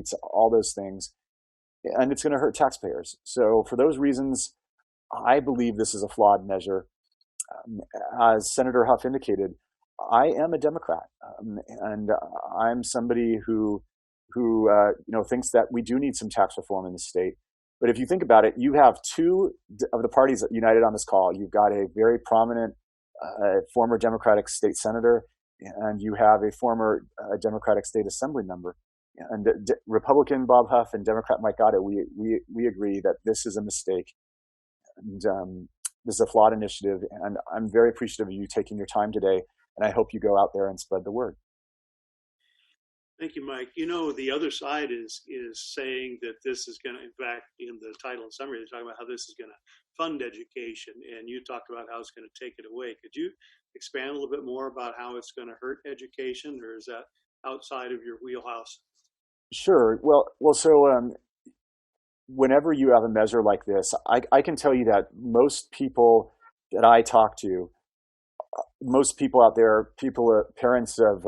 streets, all those things. And it's going to hurt taxpayers. So for those reasons, I believe this is a flawed measure. As Senator Huff indicated, I am a Democrat, and I'm somebody who thinks that we do need some tax reform in the state. But if you think about it, you have two of the parties united on this call. You've got a very prominent former Democratic state senator, and you have a former Democratic state assembly member. And Republican Bob Huff and Democrat Mike Gatto, we agree that this is a mistake, and this is a flawed initiative. And I'm very appreciative of you taking your time today, and I hope you go out there and spread the word. Thank you, Mike. The other side is saying that this is going to, in fact, in the title and summary, they're talking about how this is going to fund education, and you talked about how it's going to take it away. Could you expand a little bit more about how it's going to hurt education, or is that outside of your wheelhouse? Sure. So whenever you have a measure like this, I can tell you that most people that I talk to, most people out there, parents of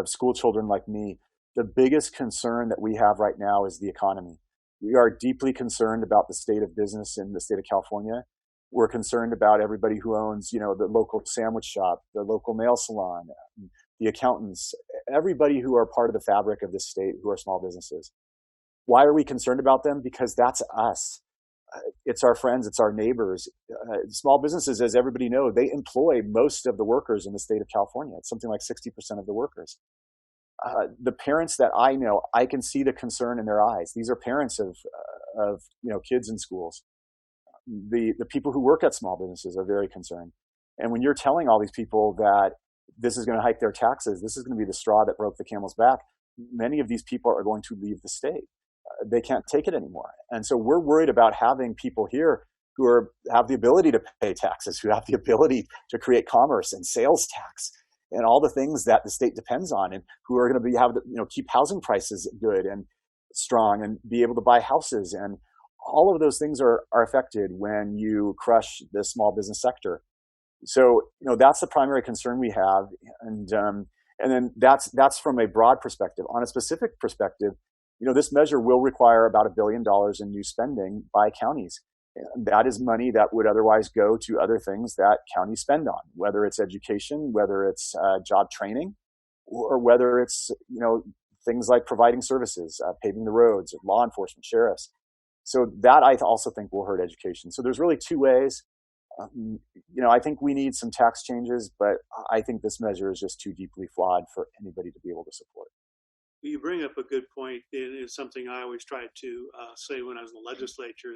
school children like me, the biggest concern that we have right now is the economy. We are deeply concerned about the state of business in the state of California. We're concerned about everybody who owns, the local sandwich shop, the local nail salon, the accountants, everybody who are part of the fabric of this state who are small businesses. Why are we concerned about them? Because that's us. It's our friends, it's our neighbors. Small businesses, as everybody knows, they employ most of the workers in the state of California. It's something like 60% of the workers. The parents that I know, I can see the concern in their eyes. These are parents of kids in schools. The people who work at small businesses are very concerned. And when you're telling all these people that this is going to hike their taxes, this is going to be the straw that broke the camel's back, many of these people are going to leave the state. They can't take it anymore. And so we're worried about having people here who have the ability to pay taxes, who have the ability to create commerce and sales tax and all the things that the state depends on, and who are going to keep housing prices good and strong and be able to buy houses. And all of those things are affected when you crush the small business sector. So, that's the primary concern we have. And then that's from a broad perspective. On a specific perspective, this measure will require about $1 billion in new spending by counties. And that is money that would otherwise go to other things that counties spend on, whether it's education, whether it's job training, or whether it's, things like providing services, paving the roads, law enforcement, sheriffs. So that I also think will hurt education. So there's really two ways. I think we need some tax changes, but I think this measure is just too deeply flawed for anybody to be able to support. You bring up a good point. It is something I always tried to say when I was in the legislature,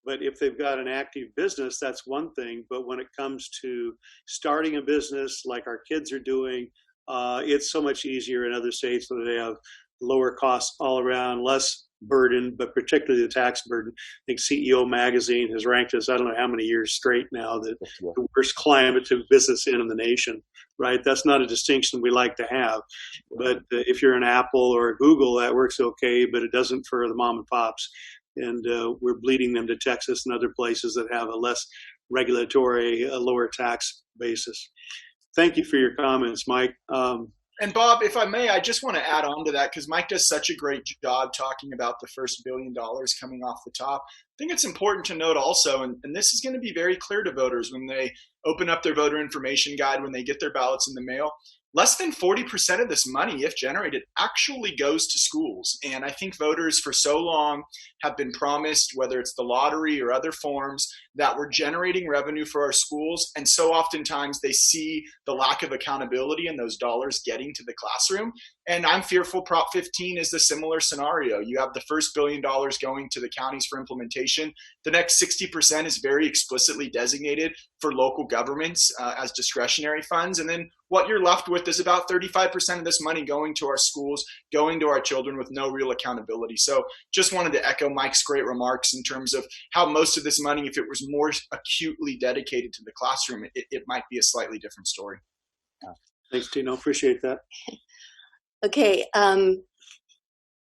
but if they've got an active business, that's one thing. But when it comes to starting a business like our kids are doing, it's so much easier in other states where they have lower costs all around, less burden, but particularly the tax burden. I think CEO Magazine has ranked us, I don't know how many years straight now, the worst climate to business in the nation, right? That's not a distinction we like to have. But if you're an Apple or a Google, that works okay, but it doesn't for the mom and pops. And we're bleeding them to Texas and other places that have a less regulatory, a lower tax basis. Thank you for your comments, Mike. And Bob, if I may, I just want to add on to that because Mike does such a great job talking about the first $1 billion coming off the top. I think it's important to note also, and this is going to be very clear to voters when they open up their voter information guide, when they get their ballots in the mail, less than 40% of this money, if generated, actually goes to schools. And I think voters for so long have been promised, whether it's the lottery or other forms, that we're generating revenue for our schools. And so oftentimes they see the lack of accountability in those dollars getting to the classroom. And I'm fearful Prop 15 is the similar scenario. You have the first $1 billion going to the counties for implementation. The next 60% is very explicitly designated for local governments as discretionary funds. And then what you're left with is about 35% of this money going to our schools, going to our children with no real accountability. So just wanted to echo Mike's great remarks in terms of how most of this money, if it was more acutely dedicated to the classroom, it might be a slightly different story. Thanks, Tino. Appreciate that. Okay. I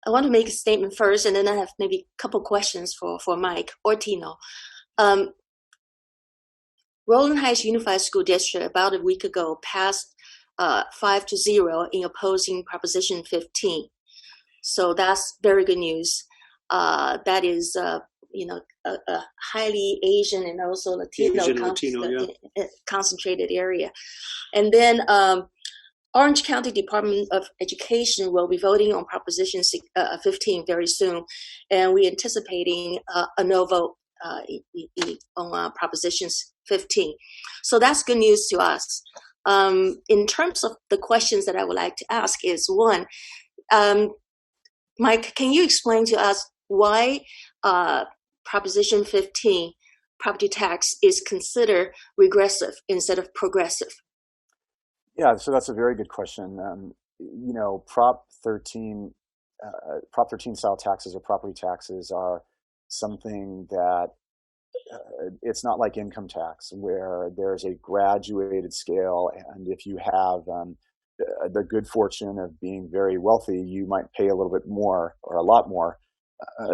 want to make a statement first, and then I have maybe a couple questions for Mike or Tino. Rowland Heights Unified School District about a week ago passed 5-0 in opposing Proposition 15. So that's very good news. That is, a highly Asian and also Latino concentrated area. And then Orange County Department of Education will be voting on Proposition 15 very soon, and we're anticipating a no vote on Propositions 15. So that's good news to us. In terms of the questions that I would like to ask is, one, Mike, can you explain to us why Proposition 15, property tax, is considered regressive instead of progressive? Yeah, so that's a very good question. Prop 13 style taxes or property taxes are something that it's not like income tax where there's a graduated scale, and if you have the good fortune of being very wealthy, you might pay a little bit more or a lot more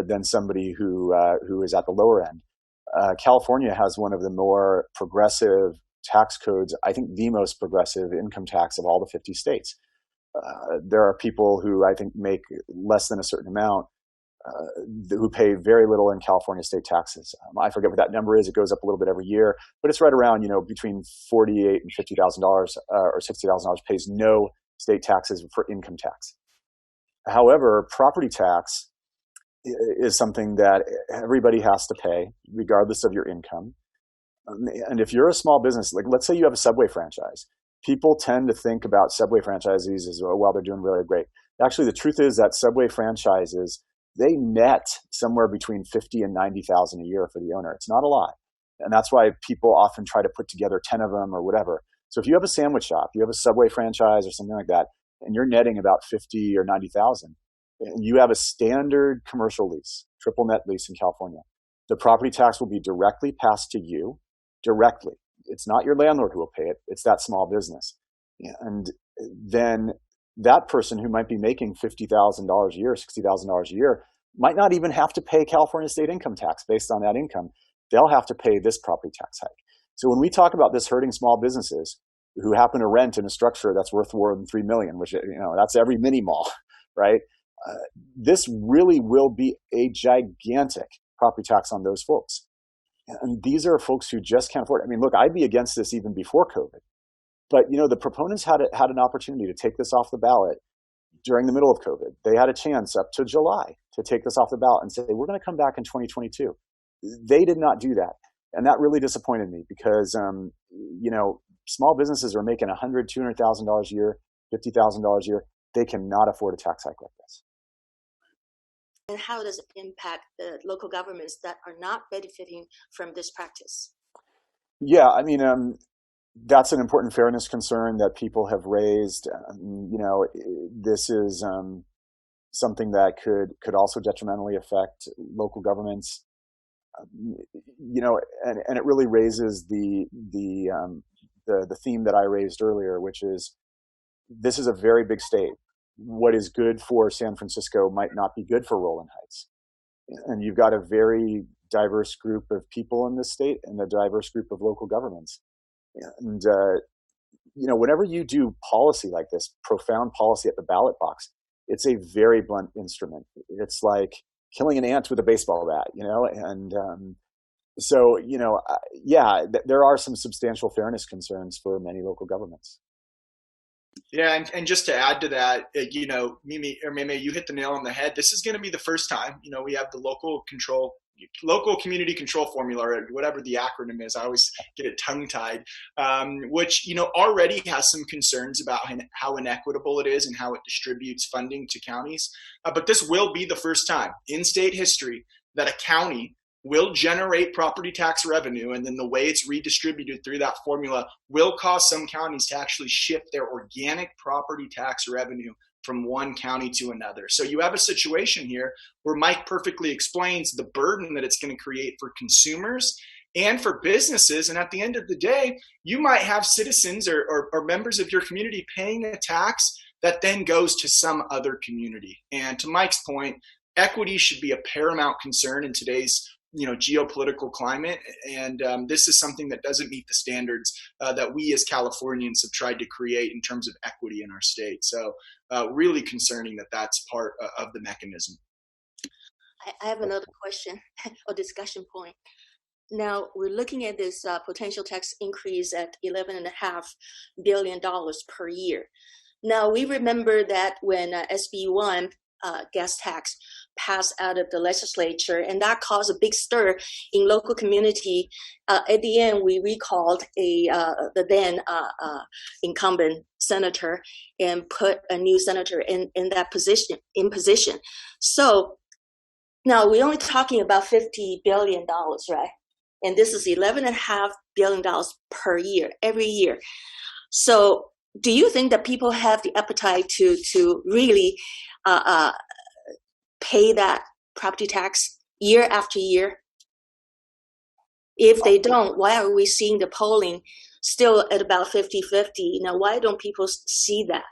than somebody who is at the lower end. California has one of the more progressive tax codes, I think the most progressive income tax of all the 50 states. There are people who I think make less than a certain amount who pay very little in California state taxes. I forget what that number is. It goes up a little bit every year, but it's right around, between $48,000 and $50,000 or $60,000 pays no state taxes for income tax. However, property tax is something that everybody has to pay regardless of your income. And if you're a small business, like let's say you have a Subway franchise, people tend to think about Subway franchisees as, well, they're doing really great. Actually, the truth is that Subway franchises, they net somewhere between $50,000 and $90,000 a year for the owner. It's not a lot. And that's why people often try to put together 10 of them or whatever. So if you have a sandwich shop, you have a Subway franchise or something like that, and you're netting about $50,000 or $90,000, and you have a standard commercial lease, triple net lease in California, the property tax will be directly passed to you directly. It's not your landlord who will pay it. It's that small business. And then that person who might be making $50,000 a year, $60,000 a year, might not even have to pay California state income tax based on that income. They'll have to pay this property tax hike. So when we talk about this hurting small businesses who happen to rent in a structure that's worth more than $3 million, which, that's every mini mall, right? This really will be a gigantic property tax on those folks. And these are folks who just can't afford it. I mean, look, I'd be against this even before COVID. But, the proponents had an opportunity to take this off the ballot during the middle of COVID. They had a chance up to July to take this off the ballot and say, we're going to come back in 2022. They did not do that. And that really disappointed me because, small businesses are making $100,000, $200,000 a year, $50,000 a year. They cannot afford a tax hike like this. And how does it impact the local governments that are not benefiting from this practice? Yeah, I mean, that's an important fairness concern that people have raised. This is something that could also detrimentally affect local governments. And it really raises the theme that I raised earlier, which is this is a very big state. What is good for San Francisco might not be good for Rowland Heights. And you've got a very diverse group of people in this state and a diverse group of local governments. And, whenever you do policy like this, profound policy at the ballot box, it's a very blunt instrument. It's like killing an ant with a baseball bat, and there are some substantial fairness concerns for many local governments. Yeah, and just to add to that, Mimi, you hit the nail on the head. This is going to be the first time, we have the local community control formula, or whatever the acronym is. I always get it tongue-tied, which, already has some concerns about how inequitable it is and how it distributes funding to counties. But this will be the first time in state history that a county will generate property tax revenue, and then the way it's redistributed through that formula will cause some counties to actually shift their organic property tax revenue from one county to another. So you have a situation here where Mike perfectly explains the burden that it's going to create for consumers and for businesses. And at the end of the day, you might have citizens or members of your community paying a tax that then goes to some other community. And to Mike's point, equity should be a paramount concern in today's geopolitical climate. And this is something that doesn't meet the standards that we as Californians have tried to create in terms of equity in our state. So really concerning that that's part of the mechanism. I have another question or discussion point. Now, we're looking at this potential tax increase at $11.5 billion per year. Now, we remember that when SB 1 gas tax passed out of the legislature, and that caused a big stir in local community. At the end, we recalled the then incumbent senator and put a new senator in that position. So now we're only talking about $50 billion, right? And this is $11.5 billion per year, every year. So do you think that people have the appetite to really pay that property tax year after year? If they don't, why are we seeing the polling still at about 50-50? Now, why don't people see that?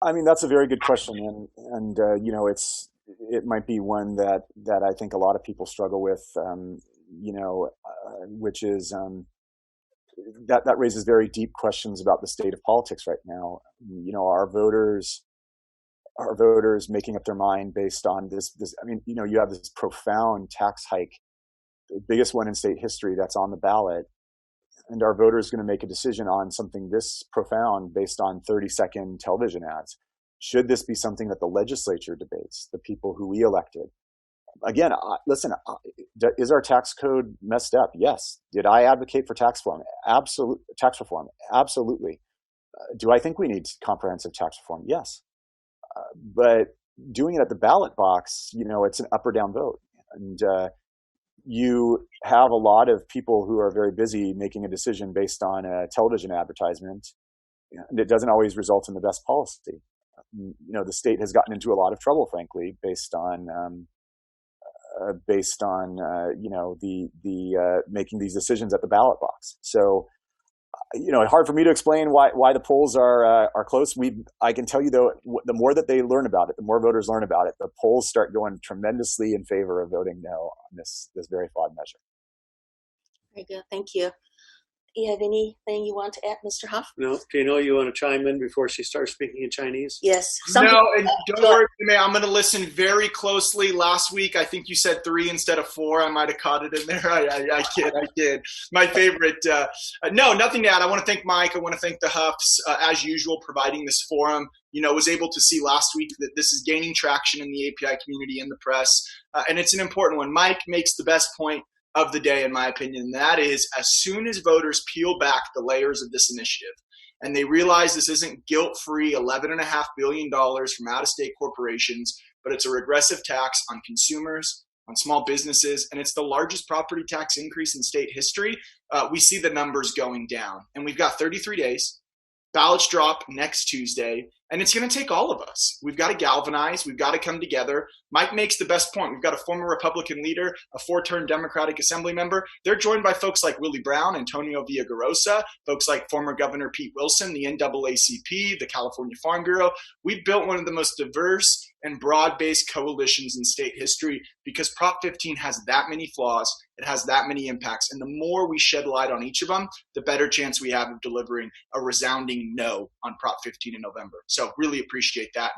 I mean, that's a very good question, and it might be one that I think a lot of people struggle with. Which is that raises very deep questions about the state of politics right now. Our voters making up their mind based on this. I mean, you have this profound tax hike, the biggest one in state history that's on the ballot, and our voters going to make a decision on something this profound based on 30-second television ads. Should this be something that the legislature debates, the people who we elected? Again, listen, is our tax code messed up? Yes. Did I advocate for tax reform? Absolutely. Do I think we need comprehensive tax reform? Yes. But doing it at the ballot box, it's an up or down vote. And you have a lot of people who are very busy making a decision based on a television advertisement, and it doesn't always result in the best policy. The state has gotten into a lot of trouble, frankly, based on making these decisions at the ballot box. So, hard for me to explain why the polls are close. I can tell you though, the more that they learn about it, the more voters learn about it, the polls start going tremendously in favor of voting no on this very flawed measure. Very good, thank you. You have anything you want to add, Mr. Huff? No. Do you want to chime in before she starts speaking in Chinese? Yes. No, and don't worry, I'm going to listen very closely. Last week, I think you said 3 instead of 4. I might have caught it in there. I kid. My favorite. No, nothing to add. I want to thank Mike. I want to thank the Huffs, as usual, providing this forum. Was able to see last week that this is gaining traction in the API community and the press, and it's an important one. Mike makes the best point of the day, in my opinion, and that is, as soon as voters peel back the layers of this initiative and they realize this isn't guilt-free $11.5 billion from out-of-state corporations, but it's a regressive tax on consumers, on small businesses, and it's the largest property tax increase in state history, we see the numbers going down. And we've got 33 days. Ballots drop next Tuesday, and it's going to take all of us. We've got to galvanize. We've got to come together. Mike makes the best point. We've got a former Republican leader, a 4-term Democratic Assembly member. They're joined by folks like Willie Brown, Antonio Villagrosa, folks like former Governor Pete Wilson, the NAACP, the California Farm Bureau. We've built one of the most diverse and broad-based coalitions in state history because Prop 15 has that many flaws. It has that many impacts. And the more we shed light on each of them, the better chance we have of delivering a resounding no on Prop 15 in November. So really appreciate that.